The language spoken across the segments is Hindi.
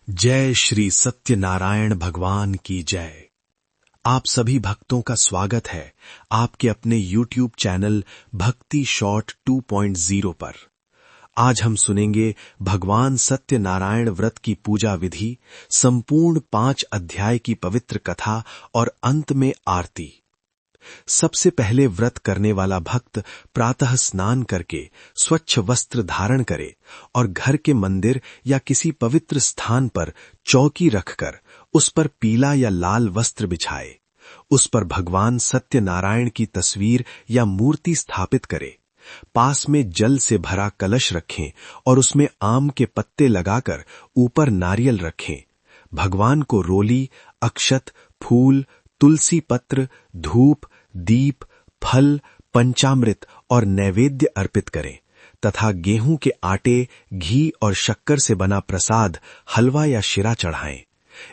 जय श्री सत्यनारायण भगवान की जय। आप सभी भक्तों का स्वागत है आपके अपने YouTube चैनल भक्ति शॉर्ट 2.0 पर। आज हम सुनेंगे भगवान सत्यनारायण व्रत की पूजा विधि, संपूर्ण 5 अध्याय की पवित्र कथा और अंत में आरती। सबसे पहले व्रत करने वाला भक्त प्रातः स्नान करके स्वच्छ वस्त्र धारण करे और घर के मंदिर या किसी पवित्र स्थान पर चौकी रखकर उस पर पीला या लाल वस्त्र बिछाए। उस पर भगवान सत्यनारायण की तस्वीर या मूर्ति स्थापित करे। पास में जल से भरा कलश रखें और उसमें आम के पत्ते लगाकर ऊपर नारियल रखें। भगवान को रोली, अक्षत, फूल, तुलसी पत्र, धूप, दीप, फल, पंचामृत और नैवेद्य अर्पित करें तथा गेहूं के आटे, घी और शक्कर से बना प्रसाद, हलवा या शिरा चढ़ाएं।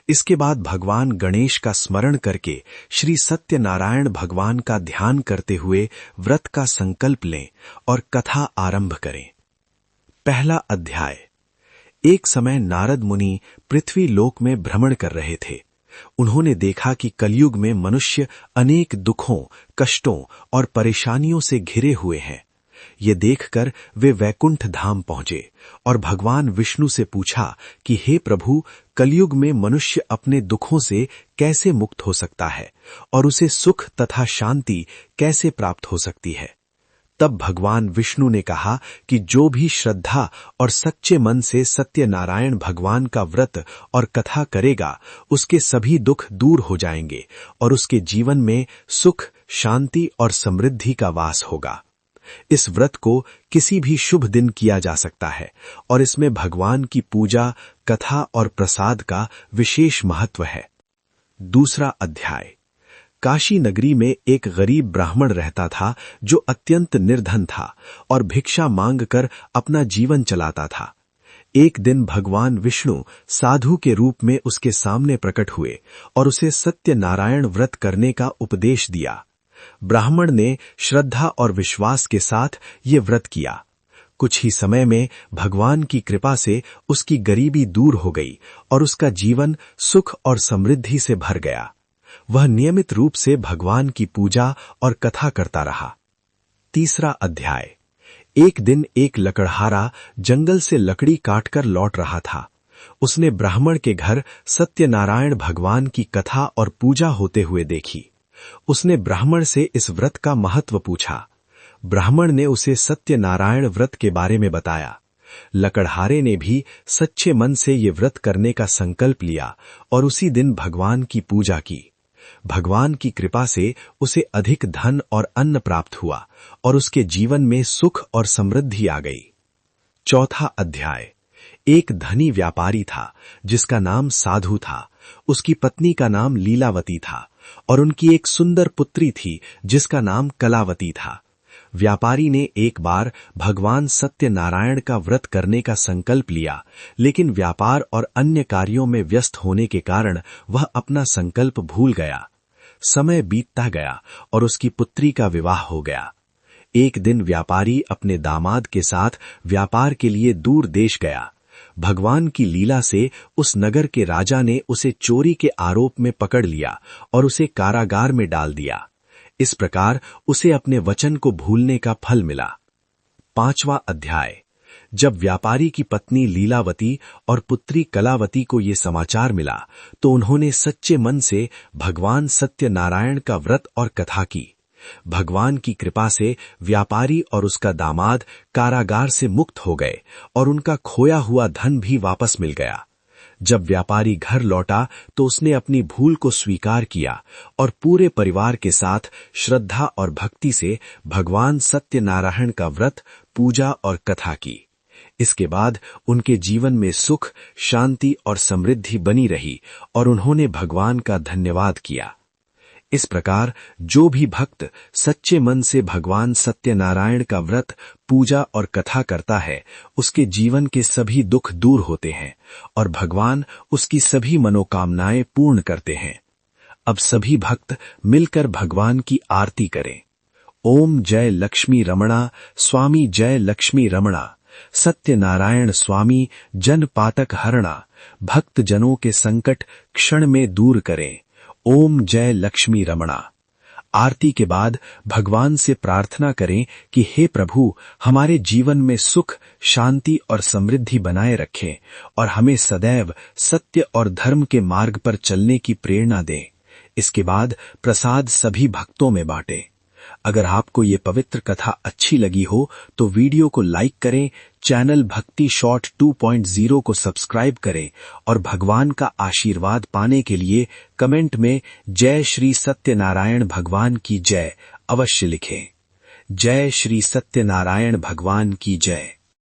इसके बाद भगवान गणेश का स्मरण करके श्री सत्यनारायण भगवान का ध्यान करते हुए व्रत का संकल्प लें और कथा आरंभ करें। पहला अध्याय। एक समय नारद मुनि पृथ्वी लोक में भ्रमण कर रहे थे। उन्होंने देखा कि कलयुग में मनुष्य अनेक दुखों, कष्टों और परेशानियों से घिरे हुए हैं। ये देखकर वे वैकुंठ धाम पहुंचे और भगवान विष्णु से पूछा कि हे प्रभु, कलयुग में मनुष्य अपने दुखों से कैसे मुक्त हो सकता है और उसे सुख तथा शांति कैसे प्राप्त हो सकती है। तब भगवान विष्णु ने कहा कि जो भी श्रद्धा और सच्चे मन से सत्यनारायण भगवान का व्रत और कथा करेगा, उसके सभी दुख दूर हो जाएंगे और उसके जीवन में सुख, शांति और समृद्धि का वास होगा। इस व्रत को किसी भी शुभ दिन किया जा सकता है और इसमें भगवान की पूजा, कथा और प्रसाद का विशेष महत्व है। दूसरा अध्याय। काशी नगरी में एक गरीब ब्राह्मण रहता था जो अत्यंत निर्धन था और भिक्षा मांगकर अपना जीवन चलाता था। एक दिन भगवान विष्णु साधु के रूप में उसके सामने प्रकट हुए और उसे सत्यनारायण व्रत करने का उपदेश दिया। ब्राह्मण ने श्रद्धा और विश्वास के साथ ये व्रत किया। कुछ ही समय में भगवान की कृपा से उसकी गरीबी दूर हो गई और उसका जीवन सुख और समृद्धि से भर गया। वह नियमित रूप से भगवान की पूजा और कथा करता रहा। तीसरा अध्याय। एक दिन एक लकड़हारा जंगल से लकड़ी काटकर लौट रहा था। उसने ब्राह्मण के घर सत्यनारायण भगवान की कथा और पूजा होते हुए देखी। उसने ब्राह्मण से इस व्रत का महत्व पूछा। ब्राह्मण ने उसे सत्यनारायण व्रत के बारे में बताया। लकड़हारे ने भी सच्चे मन से ये व्रत करने का संकल्प लिया और उसी दिन भगवान की पूजा की। भगवान की कृपा से उसे अधिक धन और अन्न प्राप्त हुआ और उसके जीवन में सुख और समृद्धि आ गई। चौथा अध्याय। एक धनी व्यापारी था जिसका नाम साधु था। उसकी पत्नी का नाम लीलावती था और उनकी एक सुंदर पुत्री थी जिसका नाम कलावती था। व्यापारी ने एक बार भगवान सत्यनारायण का व्रत करने का संकल्प लिया, लेकिन व्यापार और अन्य कार्यों में व्यस्त होने के कारण वह अपना संकल्प भूल गया। समय बीतता गया और उसकी पुत्री का विवाह हो गया। एक दिन व्यापारी अपने दामाद के साथ व्यापार के लिए दूर देश गया। भगवान की लीला से उस नगर के राजा ने उसे चोरी के आरोप में पकड़ लिया और उसे कारागार में डाल दिया। इस प्रकार उसे अपने वचन को भूलने का फल मिला। पांचवा अध्याय। जब व्यापारी की पत्नी लीलावती और पुत्री कलावती को ये समाचार मिला तो उन्होंने सच्चे मन से भगवान सत्यनारायण का व्रत और कथा की। भगवान की कृपा से व्यापारी और उसका दामाद कारागार से मुक्त हो गए और उनका खोया हुआ धन भी वापस मिल गया। जब व्यापारी घर लौटा तो उसने अपनी भूल को स्वीकार किया और पूरे परिवार के साथ श्रद्धा और भक्ति से भगवान सत्यनारायण का व्रत, पूजा और कथा की। इसके बाद उनके जीवन में सुख, शांति और समृद्धि बनी रही और उन्होंने भगवान का धन्यवाद किया। इस प्रकार जो भी भक्त सच्चे मन से भगवान सत्यनारायण का व्रत, पूजा और कथा करता है, उसके जीवन के सभी दुख दूर होते हैं और भगवान उसकी सभी मनोकामनाएं पूर्ण करते हैं। अब सभी भक्त मिलकर भगवान की आरती करें। ओम जय लक्ष्मी रमणा, स्वामी जय लक्ष्मी रमणा, सत्यनारायण स्वामी जन पातक हरणा, भक्त जनों के संकट क्षण में दूर करें। ओम जय लक्ष्मी रमणा। आरती के बाद भगवान से प्रार्थना करें कि हे प्रभु, हमारे जीवन में सुख, शांति और समृद्धि बनाए रखें और हमें सदैव सत्य और धर्म के मार्ग पर चलने की प्रेरणा दें। इसके बाद प्रसाद सभी भक्तों में बांटें। अगर आपको ये पवित्र कथा अच्छी लगी हो तो वीडियो को लाइक करें, चैनल भक्ति शॉर्ट 2.0 को सब्सक्राइब करें और भगवान का आशीर्वाद पाने के लिए कमेंट में जय श्री सत्यनारायण भगवान की जय अवश्य लिखें। जय श्री सत्यनारायण भगवान की जय।